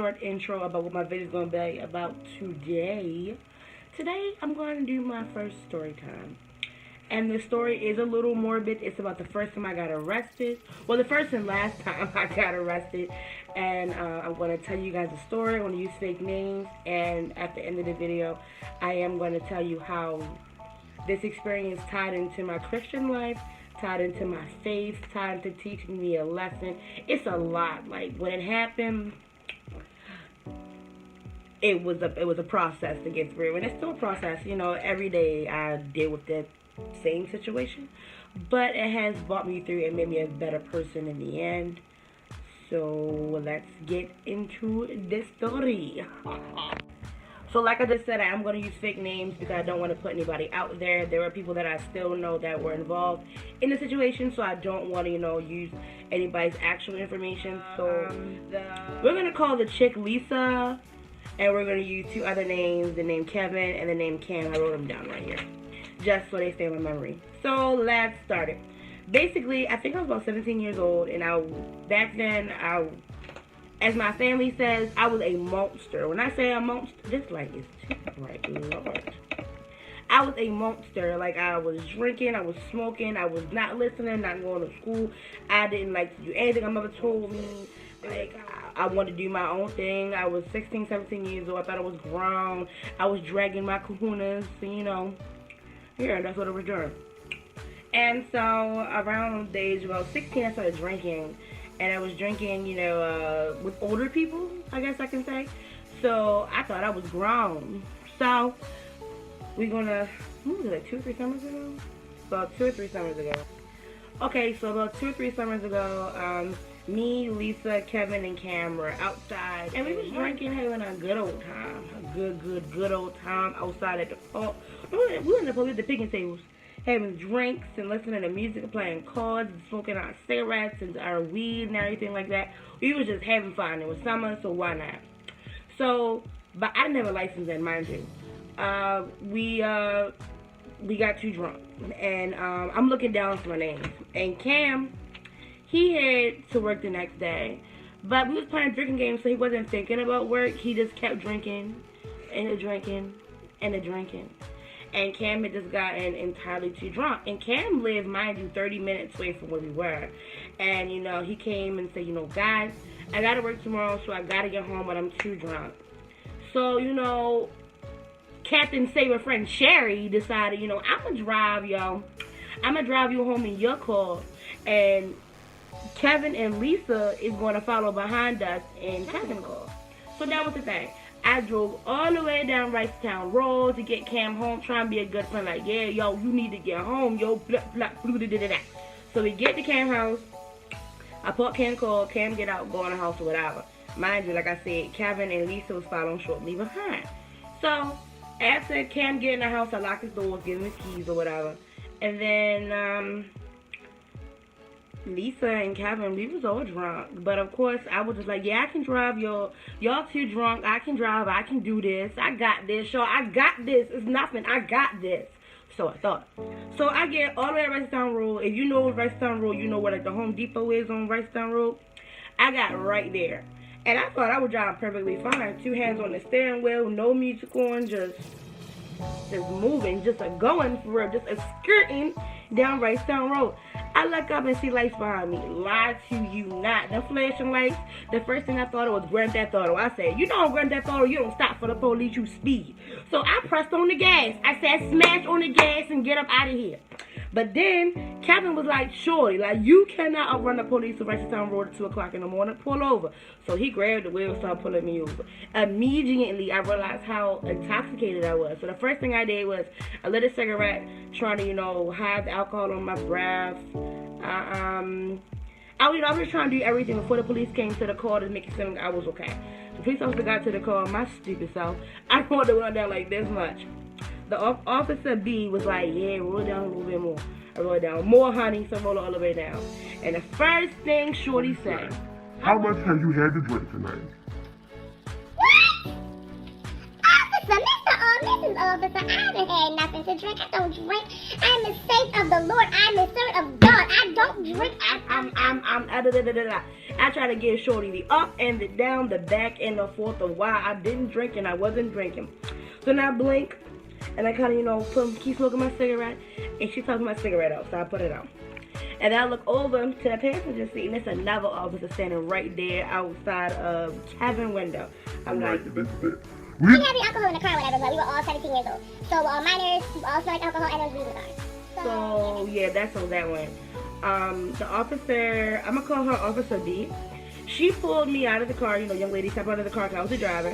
short intro about what my video is going to be about today. Today, I'm going to do my first story time. And the story is a little morbid. It's about the first time I got arrested. Well, the first and last time I got arrested. And I'm going to tell you guys a story. I'm going to use fake names. And at the end of the video, I am going to tell you how this experience tied into my Christian life, tied into my faith, tied into teaching me a lesson. It's a lot. Like, when it happened, it was a process to get through. And it's still a process. You know, every day I deal with that same situation. But it has brought me through and made me a better person in the end. So, let's get into this story. So like I just said, I am going to use fake names because I don't want to put anybody out there. There are people that I still know that were involved in the situation, so I don't want to, use anybody's actual information. So we're going to call the chick Lisa, and we're going to use two other names, the name Kevin and the name Cam. I wrote them down right here, just so they stay in my memory. So let's start it. Basically, I think I was about 17 years old, and back then, as my family says, I was a monster. When I say a monster, this light is too bright, Lord. I was a monster. Like, I was drinking, I was smoking, I was not listening, not going to school. I didn't like to do anything my mother told me. Like, I wanted to do my own thing. I was 16, 17 years old. I thought I was grown. I was dragging my kahunas, yeah, that's what I was doing. And so, around the age of about 16, I started drinking. And I was drinking, with older people, I guess I can say. So, I thought I was grown. So, we're gonna, like 2 or 3 summers ago? About 2 or 3 summers ago. Okay, so about 2 or 3 summers ago, me, Lisa, Kevin, and Cam were outside. And we was drinking, having a good old time. A good old time outside at the park. We were in the park at the picnic tables, having drinks and listening to music and playing cards and smoking our cigarettes and our weed and everything like that. We was just having fun. It was summer, so why not? So, but I didn't have a license then, mind you. We got too drunk. And I'm looking down for my names. And Cam, he had to work the next day. But we was playing drinking games, so he wasn't thinking about work. He just kept drinking and drinking and drinking. And Cam had just gotten entirely too drunk. And Cam lived, mind you, 30 minutes away from where we were. And, he came and said, guys, I got to work tomorrow, so I got to get home, but I'm too drunk. So, Captain Saber friend Sherry decided, I'm going to drive, y'all. I'm going to drive you home in your car. And Kevin and Lisa is going to follow behind us in Kevin's car. So that was the thing. I drove all the way down Ricetown Road to get Cam home, trying to be a good friend. Like, yeah, yo, you need to get home, yo, blah, blah, blah, blah, blah, blah. So we get to Cam's house. I put Cam's car, Cam get out, go in the house or whatever. Mind you, like I said, Kevin and Lisa was following shortly behind. So, after Cam get in the house, I lock his doors, give him his keys or whatever. And then, Lisa and Kevin, we was all drunk. But of course, I was just like, yeah, I can drive, y'all. Y'all too drunk. I can drive. I can do this. I got this, y'all. I got this. It's nothing. I got this. So I thought. So I get all the way to Ricetown Road. If you know Ricetown Road, you know where like the Home Depot is on Ricetown Road. I got right there. And I thought I was driving perfectly fine. 2 hands on the steering wheel, no music on, just moving, just going for real, just skirting down Ricetown Road. I look up and see lights behind me. Lie to you not. The flashing lights, the first thing I thought it was Grand Theft Auto. I said, Grand Theft Auto, you don't stop for the police, you speed. So I pressed on the gas. I said, smash on the gas and get up out of here. But then, Kevin was like, surely, like, you cannot outrun the police to Ricetown Road at 2 o'clock in the morning. Pull over. So he grabbed the wheel and started pulling me over. Immediately, I realized how intoxicated I was. So the first thing I did was, I lit a cigarette, trying to, hide the alcohol on my breath. I was just trying to do everything before the police came to the car to make it seem like I was okay. The police officer got to the car, my stupid self, I wanted to run down like this much. The officer B was like, yeah, roll it down a little bit more. I rolled it down more, honey, so roll it all the way down. And the first thing Shorty said, how much have you had to drink tonight? What? Officer, Mrs. Officer, I haven't had nothing to drink. I don't drink. I am a saint of the Lord. I am a servant of God. I don't drink. I try to give Shorty the up and the down, the back and the forth of why I didn't drink and I wasn't drinking. So now I blink and I kind of, keep smoking my cigarette, and she took my cigarette out, so I put it out. And then I look over to the passenger seat, and there's another officer standing right there outside of cabin window. I'm like, this is it. We didn't have any alcohol in the car, whatever, but we were all 17 years old. So we're all minors, we all smelled alcohol, and there was weed in the car. So yeah, that's how that went. The officer, I'm gonna call her Officer B. She pulled me out of the car, young lady stepped out of the car because I was the driver.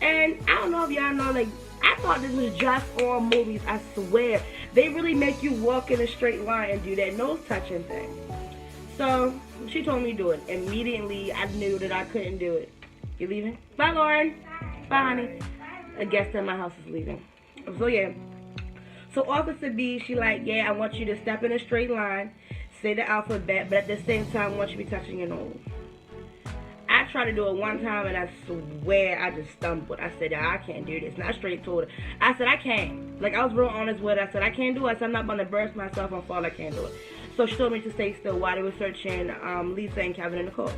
And I don't know if y'all know, like, I thought this was just on movies, I swear. They really make you walk in a straight line and do that nose touching thing. So she told me to do it. Immediately, I knew that I couldn't do it. You leaving? Bye, Lauren. Bye, honey. A guest in my house is leaving. So yeah. So Officer B, she like, yeah, I want you to step in a straight line, say the alphabet, but at the same time, I want you to be touching your nose. I tried to do it one time, and I swear I just stumbled. I said, I can't do this. And I straight told her. I said, I can't. Like, I was real honest with her. I said, I can't do it. I said, I'm not going to burst myself and fall. I can't do it. So she told me to stay still while they were searching Lisa and Kevin in the car.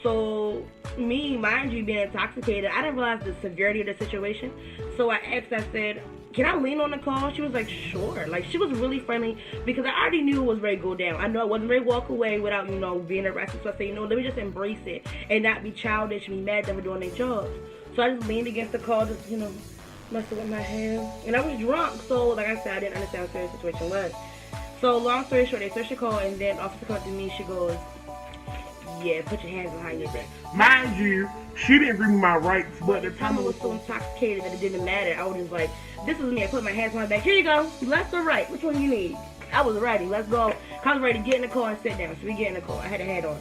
So me, mind you, being intoxicated, I didn't realize the severity of the situation. So I asked, I said, can I lean on the car? She was like, sure. Like, she was really friendly because I already knew it was ready to go down. I know I wasn't ready to walk away without, being arrested. So I said, let me just embrace it and not be childish and be mad that we're doing their jobs. So I just leaned against the car, just, messing with my hair. And I was drunk, so like I said, I didn't understand what the situation was. So long story short, they searched the car, and then officer comes to me, she goes, yeah, put your hands behind your back. Mind you, she didn't give me my rights, but the time I was so intoxicated that it didn't matter. I was just like, this is me. I put my hands on my back. Here you go. Left or right? Which one you need? I was ready. Let's go. I was ready to get in the car and sit down. So we get in the car. I had a hat on.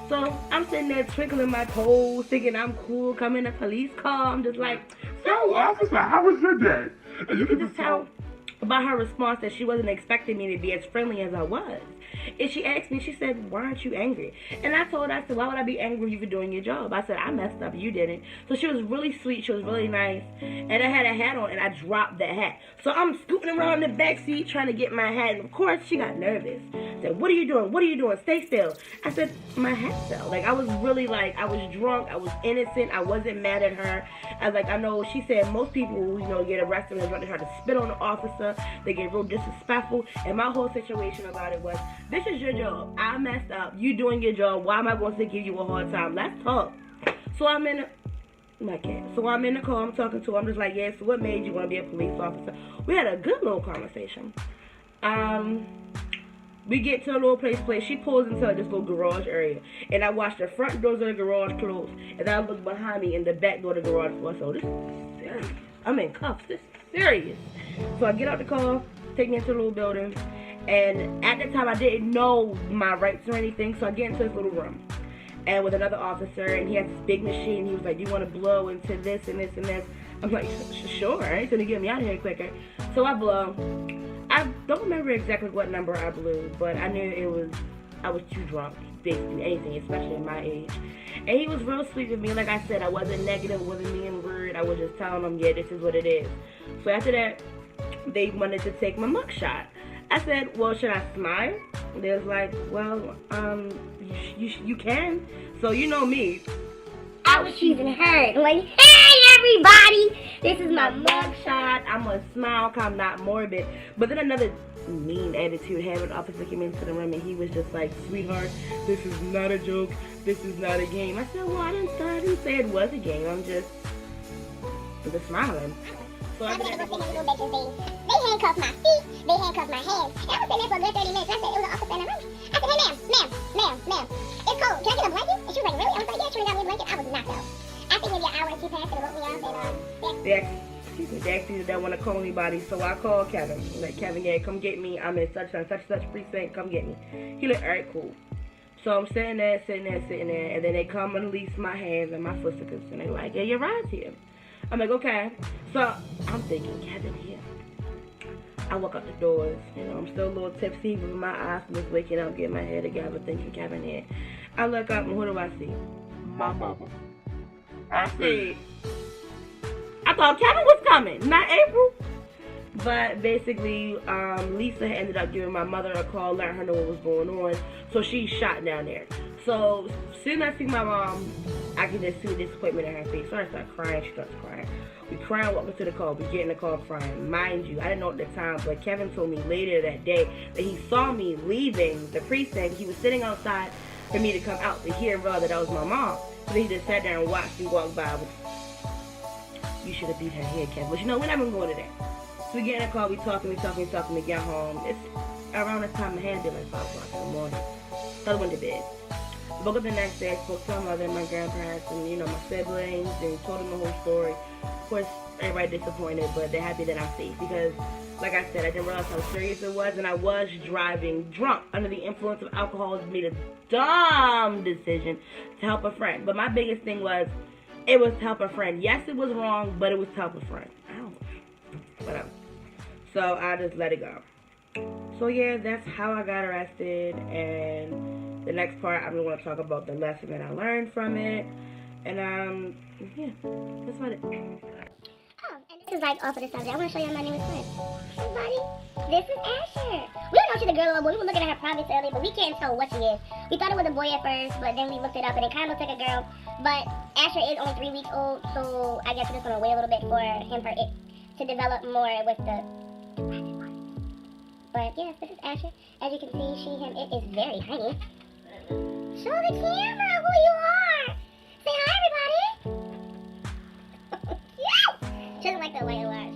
So I'm sitting there twinkling my toes, thinking I'm cool. Come in a police car. I'm just like, so officer, how was your day? And you can just tell about her response that she wasn't expecting me to be as friendly as I was. And she asked me, she said, why aren't you angry? And I told her, I said, why would I be angry if you're doing your job? I said, I messed up, you didn't. So she was really sweet, she was really nice. And I had a hat on, and I dropped that hat. So I'm scooting around the back seat trying to get my hat. And of course, she got nervous. Said, what are you doing? What are you doing? Stay still. I said, my hat fell. Like, I was really like, I was drunk. I was innocent. I wasn't mad at her. I was like, I know, she said most people, get arrested and try to spit on the officer. They get real disrespectful. And my whole situation about it was, this is your job. I messed up. You doing your job. Why am I going to give you a hard time? Let's talk. So I'm in the car. I'm talking to her. I'm just like, yeah, so what made you want to be a police officer? We had a good little conversation. We get to a little place. She pulls into this little garage area. And I watch the front doors of the garage close. And I look behind me and the back door of the garage close. So this is serious. I'm in cuffs. This is serious. So I get out the car, take me into the little building. And at the time, I didn't know my rights or anything. So I get into this little room. And with another officer. And he has this big machine. He was like, do you want to blow into this and this and this? I'm like, sure. It's going to get me out of here quicker. So I blow. I don't remember exactly what number I blew, but I knew I was too drunk to do anything, especially at my age. And he was real sweet with me. Like I said, I wasn't negative, wasn't being rude. I was just telling him, yeah, this is what it is. So after that, they wanted to take my mugshot. I said, well, should I smile? They was like, well, you can. So you know me. I was choosing her. Like, hey everybody, this is my mugshot. I'm a smile, I'm not morbid. But then another mean attitude having officer came into the room and he was just like, sweetheart, this is not a joke. This is not a game. I said, well, I didn't say it was a game. I'm just smiling. So I they handcuffed my feet, they handcuffed my hands. And I was sitting there for a good 30 minutes. I said, it was an officer in the room. I said, hey, ma'am, it's cold. Can I get a blanket? And she was like, really? I was like, yeah, she got me a blanket. I was knocked out. I think maybe an hour or two passed and it woke me up. And, they actually don't want to call anybody. So I called Kevin. I'm like, Kevin, yeah, come get me. I'm in such precinct. Come get me. He like, all right, cool. So I'm sitting there. And then they come and release my hands and my footsickles. And they're like, yeah, your ride's here. I'm like, okay. So I'm thinking, Kevin here. I walk out the doors. I'm still a little tipsy with my eyes from just waking up, getting my head together, thinking Kevin here. I look up and who do I see? My mother. I thought Kevin was coming, not April. But basically, Lisa ended up giving my mother a call, letting her know what was going on. So she shot down there. So soon as I see my mom, I can just see the disappointment in her face. So I start crying. She starts crying. We crying, walking to the car. We get in the car crying. Mind you, I didn't know at the time, but Kevin told me later that day that he saw me leaving the precinct. He was sitting outside for me to come out to hear and realize that was my mom. So he just sat there and watched me walk by. You should have beat her head, Kevin. But you know, we're not even going to that. So we get in the car, we talking, we get home. It's around the time, the hand be like 5 o'clock in the morning. So I went to bed. Woke up the next day, spoke to my mother and my grandparents and, you know, my siblings, and told them the whole story. Of course, everybody disappointed, but they're happy that I'm safe because, like I said, I didn't realize how serious it was, and I was driving drunk under the influence of alcohol. Made a dumb decision to help a friend. But my biggest thing was, it was to help a friend. Yes, it was wrong, but it was to help a friend. Whatever. So I just let it go. So yeah, that's how I got arrested, and the next part I'm going to talk about the lesson that I learned from it, and yeah, that's about it. Oh, and this is like off of the subject. I want to show you my newest friend. Hey, buddy. This is Asher. We don't know if she's a girl or a boy. We were looking at her privates earlier, but we can't tell what she is. We thought it was a boy at first, but then we looked it up, and it kind of looks like a girl. But Asher is only 3 weeks old, so I guess we're just going to wait a little bit for it to develop more with the private parts. But yes, this is Asher. As you can see, him, it is very tiny. Show the camera who you are. Say hi, everybody. Cute. She doesn't like the light a lot.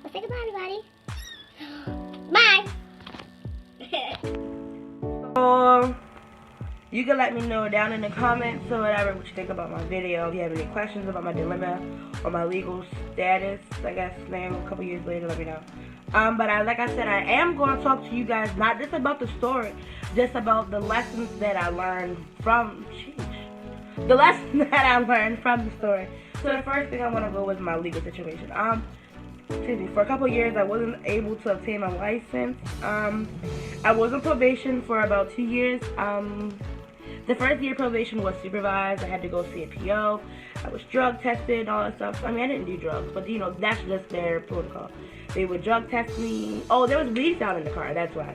Well, say goodbye, everybody. Bye. So you can let me know down in the comments or whatever what you think about my video. If you have any questions about my dilemma or my legal status, I guess, maybe a couple years later, let me know. But like I said, I am going to talk to you guys not just about the story, just about the lessons that I learned from, the lessons that I learned from the story. So the first thing I want to go with my legal situation. For a couple of years, I wasn't able to obtain my license. I was on probation for about 2 years. The first year probation was supervised. I had to go see a PO. I was drug tested, all that stuff. I mean, I didn't do drugs, but you know, that's just their protocol. They would drug test me. Oh, there was weed found in the car, that's why.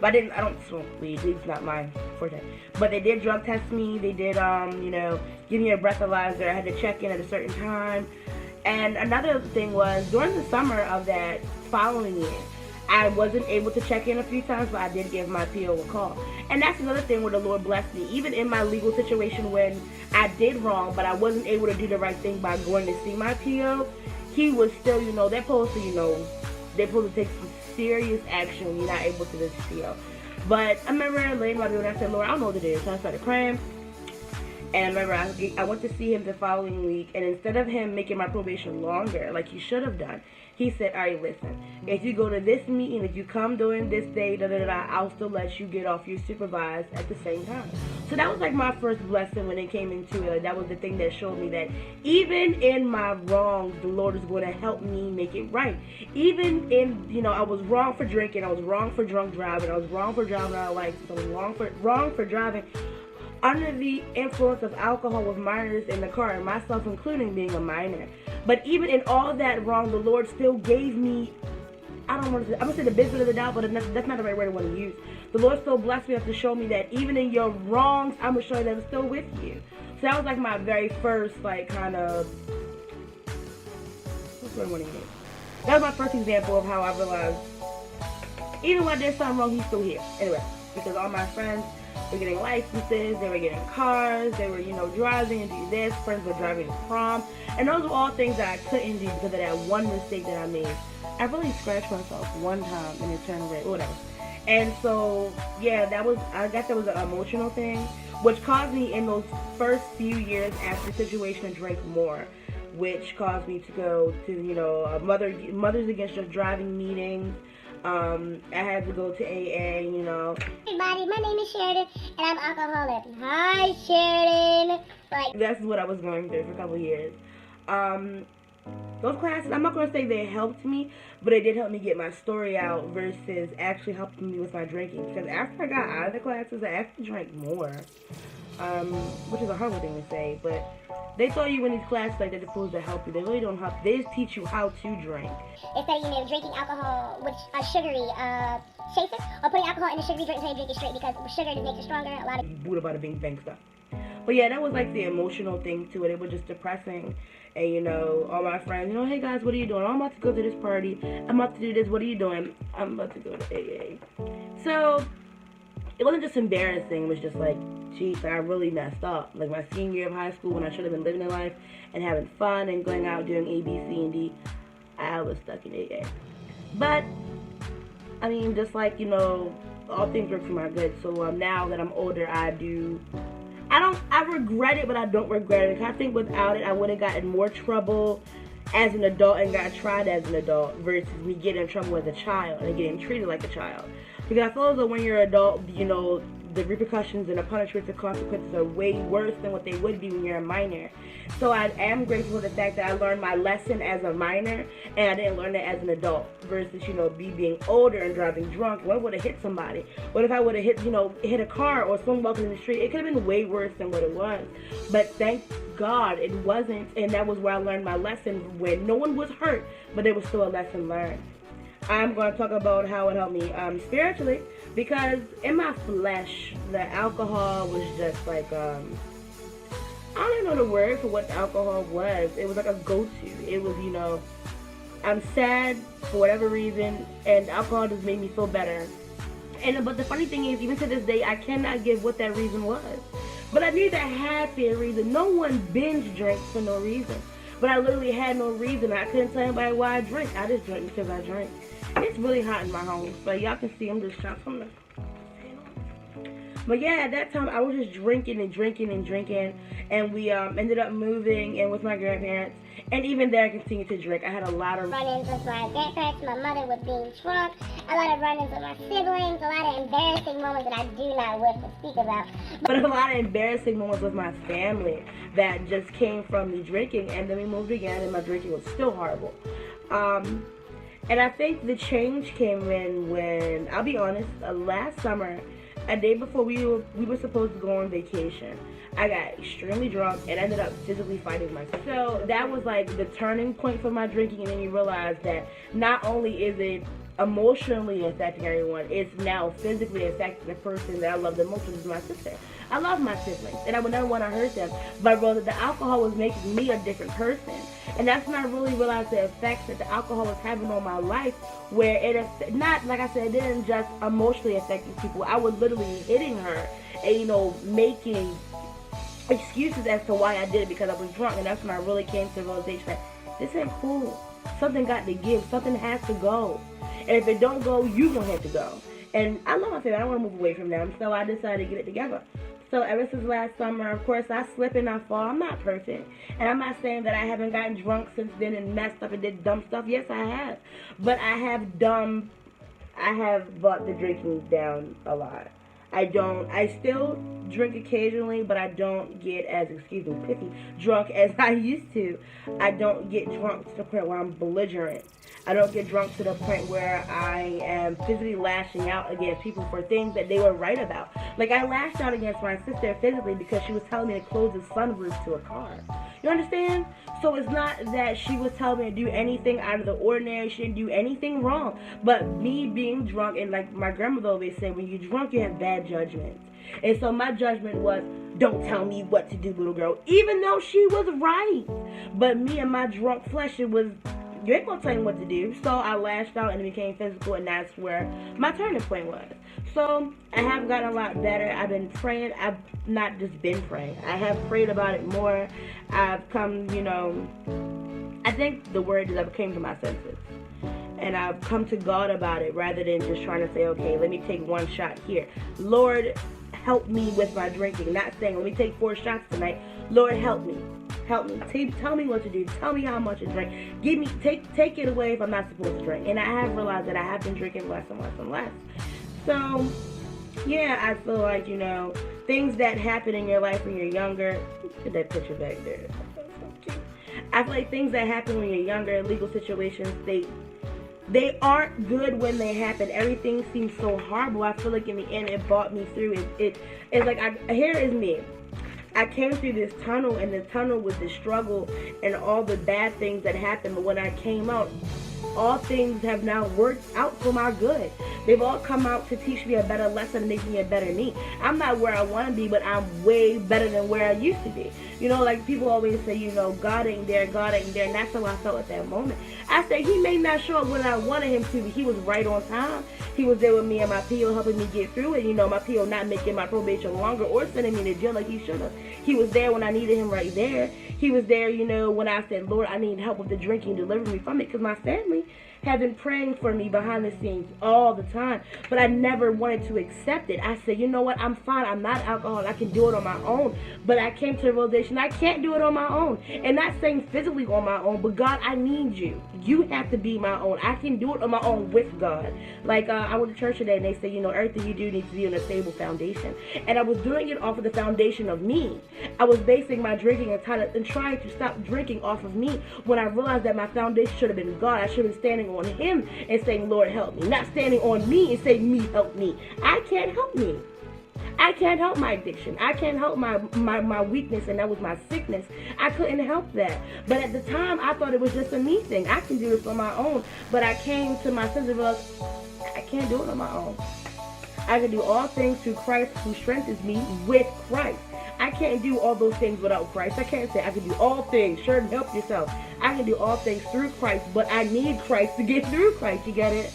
But I don't smoke weed. Weed's not my forte. But they did drug test me. They did, you know, give me a breathalyzer. I had to check in at a certain time. And another thing was, during the summer of that following year, I wasn't able to check in a few times, but I did give my PO a call. And that's another thing where the Lord blessed me. Even in my legal situation when I did wrong, but I wasn't able to do the right thing by going to see my PO, he was still, you know, they're supposed to take some serious action when you're not able to do this PO. But I remember laying my bed and I said, Lord, I don't know what it is. So I started praying. And I remember I went to see him the following week, and instead of him making my probation longer, like he should have done, he said, all right, listen, if you go to this meeting, if you come during this day, I'll still let you get off your supervised at the same time. So that was like my first blessing when it came into it. Like, that was the thing that showed me that even in my wrongs, the Lord is going to help me make it right. Even in, you know, I was wrong for drinking, I was wrong for drunk driving, I was wrong for driving out of license, I was wrong for driving under the influence of alcohol with minors in the car, and myself including being a minor. But even in all that wrong, the Lord still gave me, I'm going to say the benefit of the doubt, but that's not the right word I want to use. The Lord still blessed me enough to show me that even in your wrongs, I'm going to show you that I'm still with you. So that was like my very first, like, kind of, what's the word I want to use? That was my first example of how I realized, even when I did something wrong, he's still here. Anyway, because all my friends were getting licenses, they were getting cars, they were, you know, driving and do this, friends were driving to prom, and those were all things that I couldn't do because of that one mistake that I made. I really scratched myself one time and it turned red, whatever. And so, yeah, I guess that was an emotional thing, which caused me in those first few years after the situation to drink more, which caused me to go to, you know, Mothers Against Just Driving meetings. I had to go to AA, you know. Hey, everybody, my name is Sheridan, and I'm alcoholic. Hi, Sheridan. Like, that's what I was going through for a couple of years. Those classes, I'm not going to say they helped me, but they did help me get my story out versus actually helping me with my drinking. Because after I got out of the classes, I actually drank more. which is a horrible thing to say, but they throw you in these classes like they're supposed to help you. They really don't help. They just teach you how to drink. Instead of, drinking alcohol with a sugary chaser, or putting alcohol in a sugary drink until you drink it straight, because sugar just makes it stronger. A lot of Buddha bada bing bang stuff. But yeah, that was like the emotional thing to it. It was just depressing. And all my friends, hey guys, what are you doing? Oh, I'm about to go to this party. I'm about to do this. What are you doing? I'm about to go to AA. So it wasn't just embarrassing. It was just like, geez, I really messed up. Like my senior year of high school, when I should have been living in life and having fun and going out doing A, B, C, and D, I was stuck in AA. But I mean, just like all things work for my good. So now that I'm older, I regret it, but I don't regret it. I think without it, I would have gotten more trouble as an adult and got tried as an adult versus me getting in trouble as a child and getting treated like a child. Because I feel as though when you're an adult, the repercussions and the punishments and consequences are way worse than what they would be when you're a minor. So I am grateful for the fact that I learned my lesson as a minor and I didn't learn it as an adult versus, me being older and driving drunk. What would have hit somebody? What if I would have hit a car or someone walking in the street? It could have been way worse than what it was. But thank God it wasn't, and that was where I learned my lesson when no one was hurt, but there was still a lesson learned. I'm going to talk about how it helped me spiritually, because in my flesh, the alcohol was just like, I don't even know the word for what alcohol was. It was like a go-to. It was, I'm sad for whatever reason, and alcohol just made me feel better. But the funny thing is, even to this day, I cannot give what that reason was. But I knew that had to be a reason. No one binge drinks for no reason. But I literally had no reason. I couldn't tell anybody why I drink. I just drink because I drink. It's really hot in my home, but y'all can see I'm just trying to. But yeah, at that time I was just drinking, and we ended up moving in with my grandparents, and even there I continued to drink. I had a lot of run-ins with my grandparents. My mother was being drunk. A lot of run-ins with my siblings. A lot of embarrassing moments that I do not wish to speak about. But a lot of embarrassing moments with my family that just came from me drinking, and then we moved again, and my drinking was still horrible. And I think the change came in when, I'll be honest, last summer, a day before we were supposed to go on vacation, I got extremely drunk and ended up physically fighting myself. So that was like the turning point for my drinking, and then you realize that not only is it emotionally affecting everyone, it's now physically affecting the person that I love the most, which is my sister. I love my siblings, and I would never want to hurt them, but rather the alcohol was making me a different person. And that's when I really realized the effects that the alcohol was having on my life, where it, not, like I said, it didn't just emotionally affect these people. I was literally hitting her and, making excuses as to why I did it because I was drunk. And that's when I really came to the realization that this ain't cool. Something got to give. Something has to go. And if it don't go, you gonna have to go. And I love my family. I don't want to move away from them. So I decided to get it together. So ever since last summer, of course, I slip and I fall. I'm not perfect. And I'm not saying that I haven't gotten drunk since then and messed up and did dumb stuff. Yes, I have. But I have brought the drinking down a lot. I still drink occasionally, but I don't get as, pithy, drunk as I used to. I don't get drunk to the point where I'm belligerent. I don't get drunk to the point where I am physically lashing out against people for things that they were right about. Like, I lashed out against my sister physically because she was telling me to close the sunroof to a car. You understand? So it's not that she was telling me to do anything out of the ordinary. She didn't do anything wrong. But me being drunk, and like my grandmother always said, when you're drunk, you have bad judgment. And so my judgment was, don't tell me what to do, little girl. Even though she was right. But me and my drunk flesh, it was, you ain't gonna tell me what to do. So I lashed out and it became physical, and that's where my turning point was. So I have gotten a lot better. I've been praying. I've not just been praying. I have prayed about it more. I've come, I think the word is I've came to my senses. And I've come to God about it rather than just trying to say, okay, let me take one shot here. Lord, help me with my drinking. Not saying, let me take 4 shots tonight. Lord, help me. Help me. Tell me what to do. Tell me how much to drink. Give me, take it away if I'm not supposed to drink. And I have realized that I have been drinking less and less and less. So, yeah, I feel like, things that happen in your life when you're younger. Put that picture back there. That's so cute. I feel like things that happen when you're younger, legal situations, they aren't good when they happen. Everything seems so horrible. I feel like in the end, it brought me through. It's like, here is me. I came through this tunnel, and the tunnel was the struggle and all the bad things that happened. But when I came out, all things have now worked out for my good. They've all come out to teach me a better lesson and make me a better me. I'm not where I want to be, but I'm way better than where I used to be. You know, like people always say, you know, God ain't there, and that's how I felt at that moment. I said, he may not show up when I wanted him to, but he was right on time. He was there with me and my PO, helping me get through it. You know, my PO not making my probation longer or sending me to jail like he should have. He was there when I needed him right there. He was there, you know, when I said, Lord, I need help with the drinking, deliver me from it, because my family had been praying for me behind the scenes all the time, but I never wanted to accept it. I said, you know what, I'm fine, I'm not alcoholic, I can do it on my own. But I came to the realization I can't do it on my own, and not saying physically on my own, but God, I need you. You have to be my own. I can do it on my own with God. Like I went to church today, and they said, you know, everything you do needs to be on a stable foundation, and I was doing it off of the foundation of me. I was basing my drinking and trying to stop drinking off of me, when I realized that my foundation should have been God. I should have been standing on him and saying, Lord, help me, not standing on me and saying, me, help me. I can't help me. I can't help my addiction. I can't help my weakness, and that was my sickness. I couldn't help that. But at the time, I thought it was just a me thing. I can do this on my own. But I came to my sense of, I can't do it on my own. I can do all things through Christ who strengthens me with Christ. I can't do all those things without Christ. I can't say I can do all things. Sure, help yourself. I can do all things through Christ, but I need Christ to get through Christ. You get it?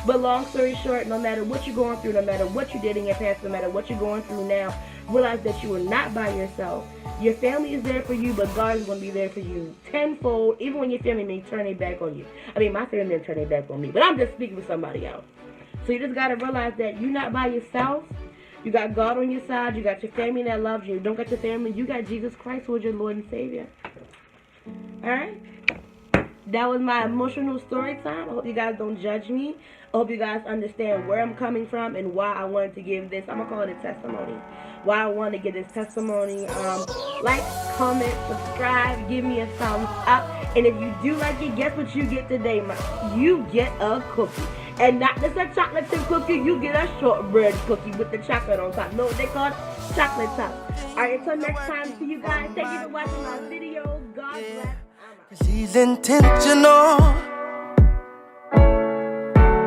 But long story short, no matter what you're going through, no matter what you did in your past, no matter what you're going through now, realize that you are not by yourself. Your family is there for you, but God is going to be there for you tenfold, even when your family may turn their back on you. I mean, my family didn't turn their back on me, but I'm just speaking for somebody else. So you just got to realize that you're not by yourself. You got God on your side. You got your family that loves you. You don't got your family. You got Jesus Christ, who is your Lord and Savior. All right? That was my emotional story time. I hope you guys don't judge me. I hope you guys understand where I'm coming from and why I wanted to give this. I'm going to call it a testimony. Why I wanted to give this testimony. Like, comment, subscribe, give me a thumbs up. And if you do like it, guess what you get today? You get a cookie. And not just a chocolate chip cookie, you get a shortbread cookie with the chocolate on top. Know what they call it? Chocolate top. Alright, until next time, see you guys. Thank you for watching my video. God bless. 'Cause he's intentional,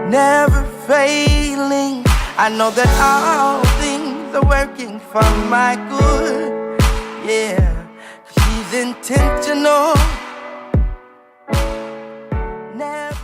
never failing. I know that all things are working for my good. Yeah, 'cause he's intentional, never